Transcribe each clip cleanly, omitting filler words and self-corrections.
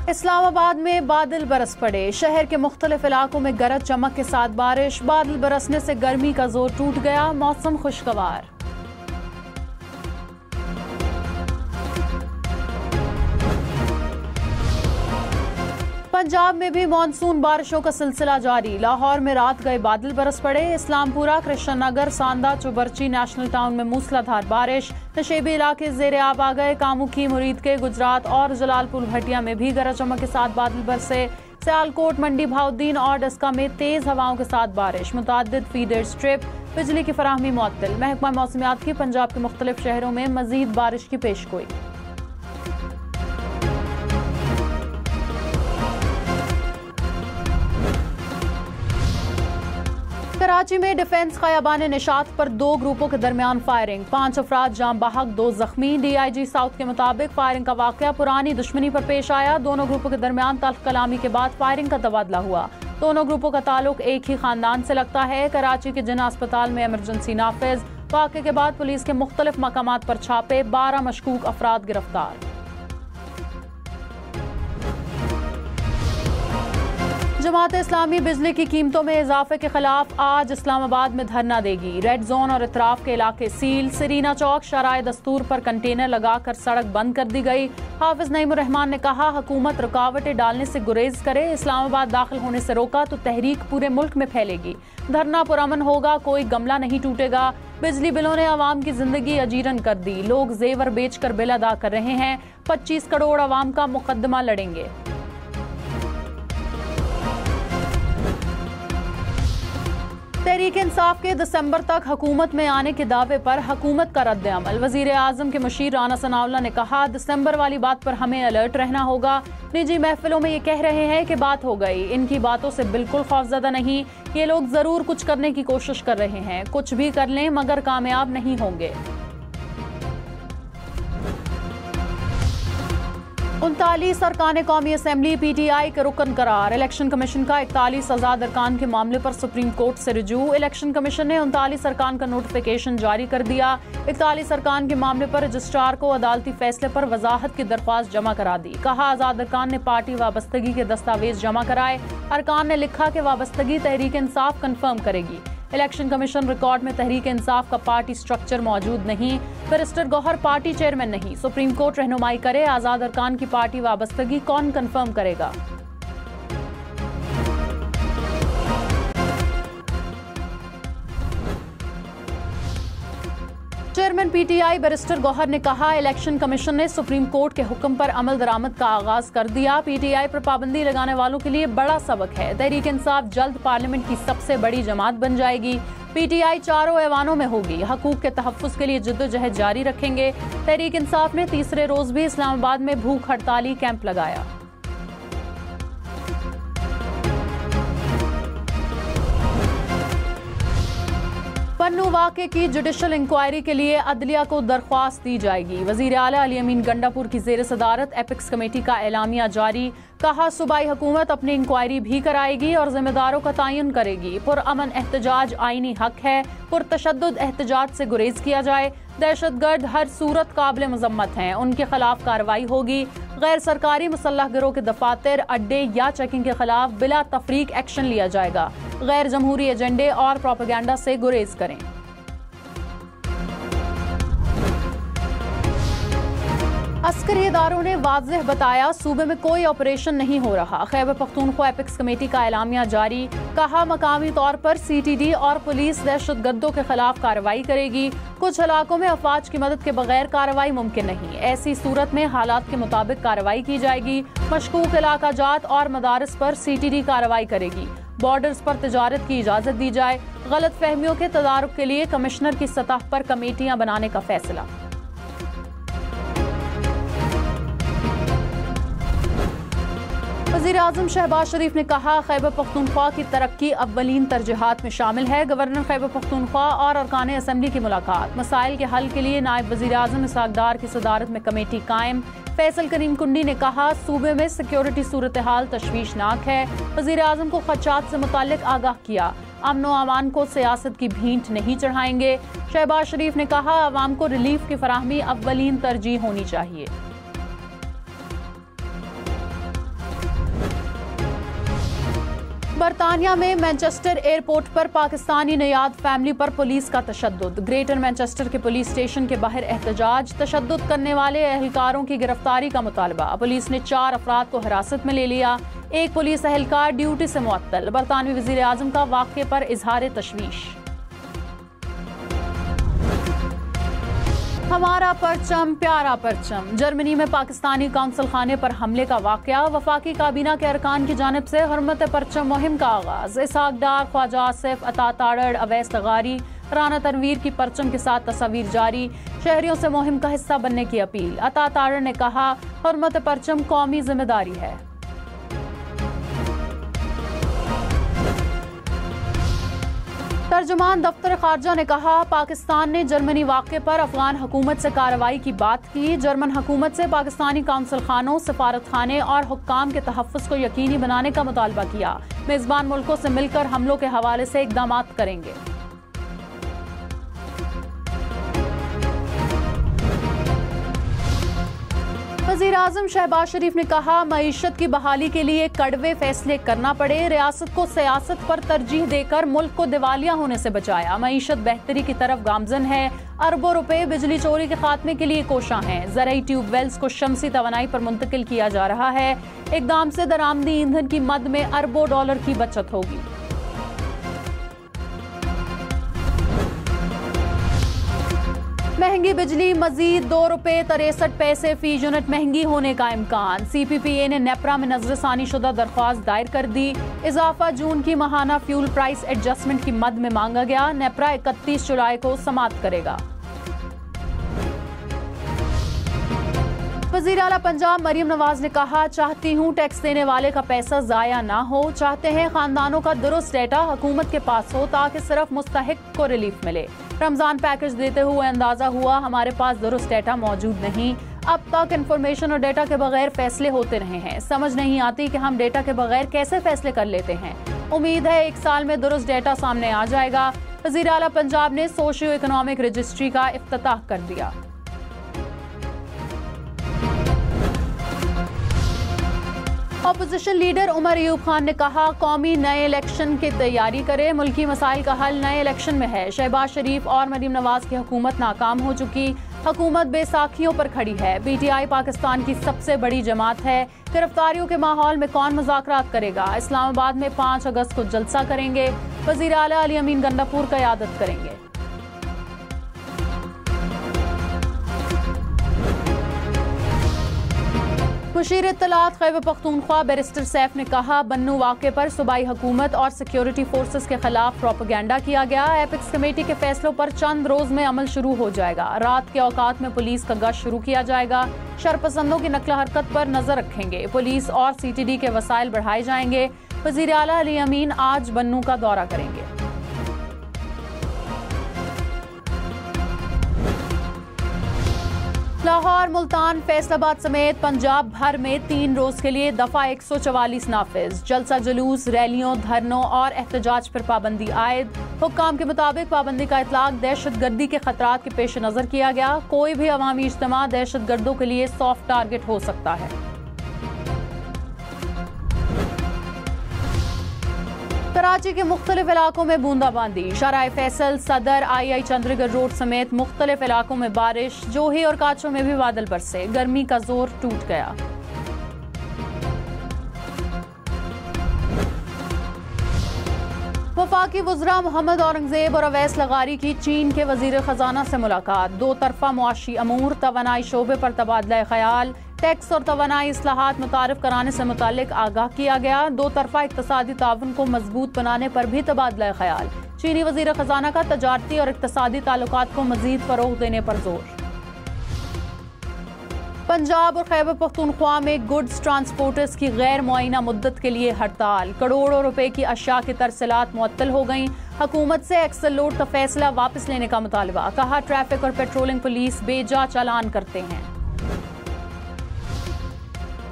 इस्लामाबाद में बादल बरस पड़े। शहर के मुख्तलिफ इलाकों में गरज चमक के साथ बारिश। बादल बरसने से गर्मी का जोर टूट गया। मौसम खुशगवार। पंजाब में भी मानसून बारिशों का सिलसिला जारी। लाहौर में रात गए बादल बरस पड़े। इस्लामपुरा, कृष्ण नगर, सांदा, चुबरची, नेशनल टाउन में मूसलाधार बारिश। नशेबी इलाके जेर आब आ गए। कामुखी, मुरीद के, गुजरात और जलालपुर भटिया में भी गरज चमक के साथ बादल बरसे। सियालकोट, मंडी, भाउद्दीन और डस्का में तेज हवाओं के साथ बारिश। मुतअद्दिद फीडर स्ट्रिप, बिजली की फराहमी मुअत्तल। महकमा मौसमियात की पंजाब के मुख्तलिफ शहरों में मजीद बारिश की पेशगोई। कराची में डिफेंस खयाबान निशात पर 2 ग्रुपों के दरमियान फायरिंग। 5 अफराद जाम बहक, 2 जख्मी। DIG साउथ के मुताबिक फायरिंग का वाकया पुरानी दुश्मनी पर पेश आया। दोनों ग्रुपों के दरमियान तल्ख कलामी के बाद फायरिंग का तबादला हुआ। दोनों ग्रुपों का ताल्लुक एक ही खानदान से लगता है। कराची के जिना अस्पताल में इमरजेंसी नाफिज। वाकये के बाद पुलिस के मुख्तलिफ मकामात पर छापे। 12 मशकूक अफराद गिरफ्तार। जमात इस्लामी बिजली की कीमतों में इजाफे के खिलाफ आज इस्लामाबाद में धरना देगी। रेड जोन और इतराफ के इलाके सील। सरीना चौक शराए दस्तूर पर कंटेनर लगाकर सड़क बंद कर दी गई। हाफिज नईमुर रहमान ने कहा, हुकूमत रुकावटें डालने से गुरेज करे। इस्लामाबाद दाखिल होने से रोका तो तहरीक पूरे मुल्क में फैलेगी। धरना पुरअमन होगा, कोई गमला नहीं टूटेगा। बिजली बिलों ने आवाम की जिंदगी अजीरन कर दी। लोग जेवर बेचकर बिल अदा कर रहे हैं। 25 करोड़ आवाम का मुकदमा लड़ेंगे। तहरीक इंसाफ के दिसंबर तक हुकूमत में आने के दावे पर हुकूमत का रद्द अमल। वजीर आजम के मुशीर राना सनाउल्लाह ने कहा, दिसंबर वाली बात पर हमें अलर्ट रहना होगा। निजी महफिलों में ये कह रहे हैं कि बात हो गई। इनकी बातों से बिल्कुल खौफजदा नहीं। ये लोग जरूर कुछ करने की कोशिश कर रहे हैं। कुछ भी कर लें मगर कामयाब नहीं होंगे। 39 अरकान कौमी असम्बली PTI के रुकन करार। इलेक्शन कमीशन का 41 आजाद अरकान के मामले पर सुप्रीम कोर्ट से रुजू। इलेक्शन कमीशन ने 39 अरकान का नोटिफिकेशन जारी कर दिया। 41 अरकान के मामले पर रजिस्ट्रार को अदालती फैसले पर वजाहत की दरख्वास्त जमा करा दी। कहा, आजाद अरकान ने पार्टी वाबस्तगी के दस्तावेज जमा कराए। अरकान ने लिखा कि वाबस्तगी तहरीक इंसाफ कंफर्म करेगी। इलेक्शन कमीशन रिकॉर्ड में तहरीक इंसाफ का पार्टी स्ट्रक्चर मौजूद नहीं। बैरिस्टर गौहर पार्टी चेयरमैन नहीं। सुप्रीम कोर्ट रहनुमाई करे। आजाद अरकान की पार्टी वाबस्तगी कौन कंफर्म करेगा? चेयरमैन PTI बैरिस्टर गौहर ने कहा, इलेक्शन कमीशन ने सुप्रीम कोर्ट के हुक्म पर अमल दरामद का आगाज कर दिया। PTI पर पाबंदी लगाने वालों के लिए बड़ा सबक है। तहरीक इंसाफ जल्द पार्लियामेंट की सबसे बड़ी जमात बन जाएगी। PTI चारों ऐवानों में होगी। हकूक के तहफ्फुज़ के लिए जद्दोजहद जारी रखेंगे। तहरीक इंसाफ ने तीसरे रोज भी इस्लामाबाद में भूख हड़ताली कैंप लगाया। पन्नू वाक़े की जुडिशल इंक्वायरी के लिए अदलिया को दरख्वास्त दी जाएगी। वज़ीर आला अली अमीन गंडापुर की ज़ेर सदारत एपिक्स कमेटी का एलामिया जारी। कहा, सूबाई हुकूमत अपनी इंक्वायरी भी कराएगी और जिम्मेदारों का तयन करेगी। पुरअमन एहतजाज आईनी हक है। पुरतशद्दुद एहतजाज से गुरेज किया जाए। दहशतगर्द हर सूरत काबिल मजम्मत हैं। उनके खिलाफ कार्रवाई होगी। गैर सरकारी मुसल्लह गिरोह के दफातर, अड्डे या चेकिंग के खिलाफ बिला तफरीक एक्शन लिया जाएगा। गैर जमहूरी एजेंडे और प्रोपेगेंडा से गुरेज करें। अस्करी इदारों ने वाज़ेह बताया, सूबे में कोई ऑपरेशन नहीं हो रहा। खैबर पख्तूनख्वा एपिक्स कमेटी का एलामिया जारी। कहा, मकामी तौर पर CTD और पुलिस दहशतगर्दों के खिलाफ कार्रवाई करेगी। कुछ इलाकों में अफवाज की मदद के बगैर कार्रवाई मुमकिन नहीं। ऐसी सूरत में हालात के मुताबिक कार्रवाई की जाएगी। मशकूक इलाका जात और मदारस पर CTD कार्रवाई करेगी। बॉर्डर्स पर तिजारत की इजाजत दी जाए। गलत फहमियों के तदारुक के लिए कमिश्नर की सतह पर कमेटियां बनाने का फैसला। वज़ीर आज़म शहबाज शरीफ ने कहा, खैबर पख्तूनख्वा की तरक्की अव्वलीन तरजीहात में शामिल है। गवर्नर खैबर पख्तूनख्वा और अरकान असम्बली की मुलाकात। मसाइल के हल के लिए नायब वज़ीर आज़म इसहाक डार की सदारत में कमेटी कायम। फैसल करीम कुंडी ने कहा, सूबे में सिक्योरिटी सूरत हाल तशवीशनाक है। वज़ीर आज़म को खदशात से मुताल्लिक आगाह किया। अमन व अमान को सियासत की भींट नहीं चढ़ाएंगे। शहबाज शरीफ ने कहा, अवाम को रिलीफ की फराहमी अव्वलीन तरजीह होनी चाहिए। बरतानिया में मैनचेस्टर एयरपोर्ट पर पाकिस्तानी नयाद फैमिली पर पुलिस का तशद्दुद। ग्रेटर मैनचेस्टर के पुलिस स्टेशन के बाहर एहतजाज। तशद्दुद करने वाले एहलकारों की गिरफ्तारी का मुतालबा। पुलिस ने 4 अफराद को हिरासत में ले लिया। एक पुलिस एहलकार ड्यूटी से मुअत्तल। बरतानवी वज़ीर आज़म का वाक़े पर इजहार तशवीश। हमारा परचम प्यारा परचम। जर्मनी में पाकिस्तानी कौंसल खाने पर हमले का वाकया। वफाकी काबीना के अरकान की जानिब से हुर्मत परचम मुहिम का आगाज। इसहाक डार, ख्वाजा आसिफ, अता ताड़ड़, अवैस लगारी, राना तनवीर की परचम के साथ तस्वीर जारी। शहरियों से मुहिम का हिस्सा बनने की अपील। अता ताड़ड़ ने कहा, हुर्मत परचम कौमी जिम्मेदारी है। तर्जुमान दफ्तर खारजा ने कहा, पाकिस्तान ने जर्मनी वाक़े पर अफगान हुकूमत से कार्रवाई की बात की। जर्मन हुकूमत से पाकिस्तानी कौंसल खानों, सफारत खाने और हुक्काम के तहफ़्फ़ुज़ को यकीनी बनाने का मुतालबा किया। मेज़बान मुल्कों से मिलकर हमलों के हवाले से इक़दाम करेंगे। वज़ीर आज़म शहबाज शरीफ ने कहा, मईशत की बहाली के लिए कड़वे फैसले करना पड़े। रियासत को सियासत पर तरजीह देकर मुल्क को दिवालिया होने से बचाया। मईशत बेहतरी की तरफ गामजन है। अरबों रुपए बिजली चोरी के खात्मे के लिए कोशां हैं। ज़रई ट्यूबवेल्स को शमसी तवानाई पर मुंतकिल किया जा रहा है। इक़दाम से दरामदी ईंधन की मद में अरबों डॉलर की बचत होगी। महंगी बिजली मजीद ₹2.63 फी यूनिट महंगी होने का इम्कान। CPPA ने नेपरा में नजरसानी शुदा दरख्वास्त दायर कर दी। इजाफा जून की माहाना फ्यूल प्राइस एडजस्टमेंट की मद में मांगा गया। नेपरा 31 जुलाई को समाप्त करेगा। वज़ीर आला पंजाब मरियम नवाज ने कहा, चाहती हूँ टैक्स देने वाले का पैसा ज़ाया ना हो। चाहते हैं खानदानों का दुरुस्त डेटा हुकूमत के पास हो ताकि सिर्फ मुस्तहिक को रिलीफ मिले। रमजान पैकेज देते हुए अंदाजा हुआ हमारे पास दुरुस्त डेटा मौजूद नहीं। अब तक इंफॉर्मेशन और डेटा के बगैर फैसले होते रहे हैं। समझ नहीं आती कि हम डेटा के बगैर कैसे फैसले कर लेते हैं। उम्मीद है 1 साल में दुरुस्त डेटा सामने आ जाएगा। वज़ीर आला पंजाब ने सोशियो इकोनॉमिक रजिस्ट्री का इफ्तिताह कर दिया। अपोजिशन लीडर उमर अयूब खान ने कहा, कौमी नए इलेक्शन की तैयारी करे। मुल्की मसाइल का हल नए इलेक्शन में है। शहबाज शरीफ और मरियम नवाज की हुकूमत नाकाम हो चुकी। हुकूमत बेसाखियों पर खड़ी है। PTI पाकिस्तान की सबसे बड़ी जमात है। गिरफ्तारियों के माहौल में कौन मुज़ाकरात करेगा। इस्लामाबाद में 5 अगस्त को जलसा करेंगे। वज़ीर आला अली अमीन गंडापुर का क़यादत करेंगे। मुशीर इत्तलात खैबर पख्तूनख्वा बैरिस्टर सैफ ने कहा, बन्नू वाक़े पर सूबाई हुकूमत और सिक्योरिटी फोर्सेस के खिलाफ प्रोपेगेंडा किया गया। एपिक्स कमेटी के फैसलों पर चंद रोज में अमल शुरू हो जाएगा। रात के औकात में पुलिस का गश्त शुरू किया जाएगा। शरपसंदों की नकल हरकत पर नजर रखेंगे। पुलिस और CTD के वसाइल बढ़ाए जाएंगे। वज़ीर आला अली अमीन आज बन्नू का दौरा करेंगे। लाहौर, मुल्तान, फैसलाबाद समेत पंजाब भर में 3 रोज के लिए दफा 144 नाफिज। जलसा जुलूस, रैलियों, धरनों और एहतजाज पर पाबंदी आयद। हुक्काम के मुताबिक पाबंदी का इतलाक दहशत गर्दी के खतरात के पेश नजर किया गया। कोई भी अवामी इज्तिमा दहशत गर्दों के लिए सॉफ्ट टारगेट हो सकता है। कराची के मुख्तलिफ इलाकों में बूंदाबांदी। शाहराह फैसल, सदर, II चंद्रगढ़ रोड समेत मुख्तलिफ इलाकों में बारिश। जोही और काचों में भी बादल बरसे। गर्मी का जोर टूट गया। वफाकी वज़रा मोहम्मद औरंगजेब और अवैस लगारी की चीन के वज़ीर ख़जाना से मुलाकात। 2 तरफ़ा मुआशी अमूर, तवानाई शोबे पर तबादला ख्याल, टैक्स और तवानाई इस्लाहात मुतारिफ कराने से मुतालिक आगाह किया गया। 2 तरफ़ा इक़्तिसादी ताउन को मजबूत बनाने पर भी तबादला ख्याल। चीनी वज़ीर ख़जाना का तजारती और इक़्तिसादी ताल्लुकात को मज़ीद फ़रोग़ देने पर जोर। पंजाब और खैबर पख्तूनख्वा में गुड्स ट्रांसपोर्टर्स की गैर मुअय्यना मुद्दत के लिए हड़ताल। करोड़ों रुपए की अशिया की तरसीलात मुअत्तल हो गईं। हुकूमत से एक्सल लोड का फैसला वापस लेने का मुतालबा। कहा, ट्रैफिक और पेट्रोलिंग पुलिस बेजा चालान करते हैं।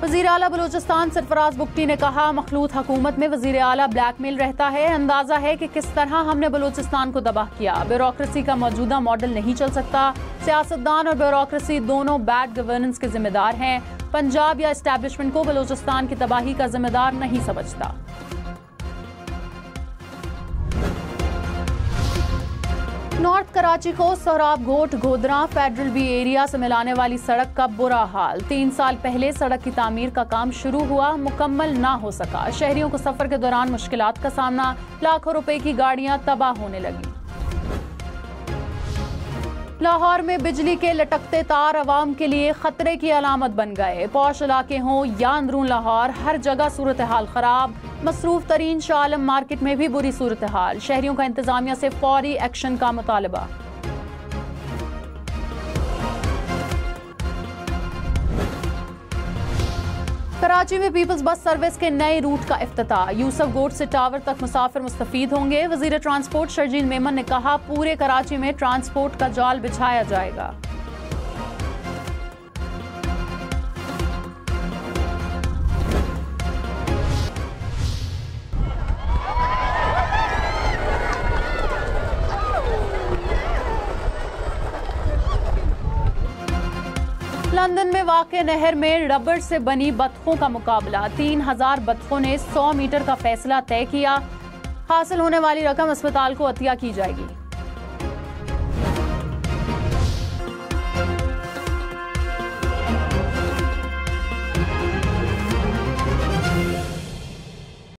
वज़ीर आला बलूचिस्तान सरफराज बुगटी ने कहा, मखलूत हुकूमत में वज़ीर आला ब्लैकमेल रहता है। अंदाजा है कि किस तरह हमने बलूचिस्तान को तबाह किया। ब्यूरोक्रेसी का मौजूदा मॉडल नहीं चल सकता। सियासतदान और ब्यूरोक्रेसी दोनों बैड गवर्नेंस के जिम्मेदार हैं। पंजाब या एस्टैब्लिशमेंट को बलूचिस्तान की तबाही का जिम्मेदार नहीं समझता। नॉर्थ कराची को सोहराब घोट गोदरा फेडरल बी एरिया से मिलाने वाली सड़क का बुरा हाल। 3 साल पहले सड़क की तामीर का काम शुरू हुआ, मुकम्मल ना हो सका। शहरियों को सफर के दौरान मुश्किलात का सामना, लाखों रुपए की गाड़ियां तबाह होने लगी। लाहौर में बिजली के लटकते तार अवाम के लिए खतरे की अलामत बन गए। पौश इलाके हों या अंदरून लाहौर, हर जगह सूरत हाल खराब। मसरूफ तरीन शाह आलम मार्केट में भी बुरी सूरत हाल। शहरियों का इंतजामिया से फौरी एक्शन का मुतालबा। कराची में पीपल्स बस सर्विस के नए रूट का इफ्तिताह। यूसुफ गोट से टावर तक मुसाफिर मुस्तफीद होंगे। वजीर ट्रांसपोर्ट शर्जील मेमन ने कहा, पूरे कराची में ट्रांसपोर्ट का जाल बिछाया जाएगा। लंदन में वाक़े नहर में रबड़ से बनी बतखों का मुकाबला। 3000 बतखों ने 100 मीटर का फैसला तय किया। हासिल होने वाली रकम अस्पताल को अतिया की जाएगी।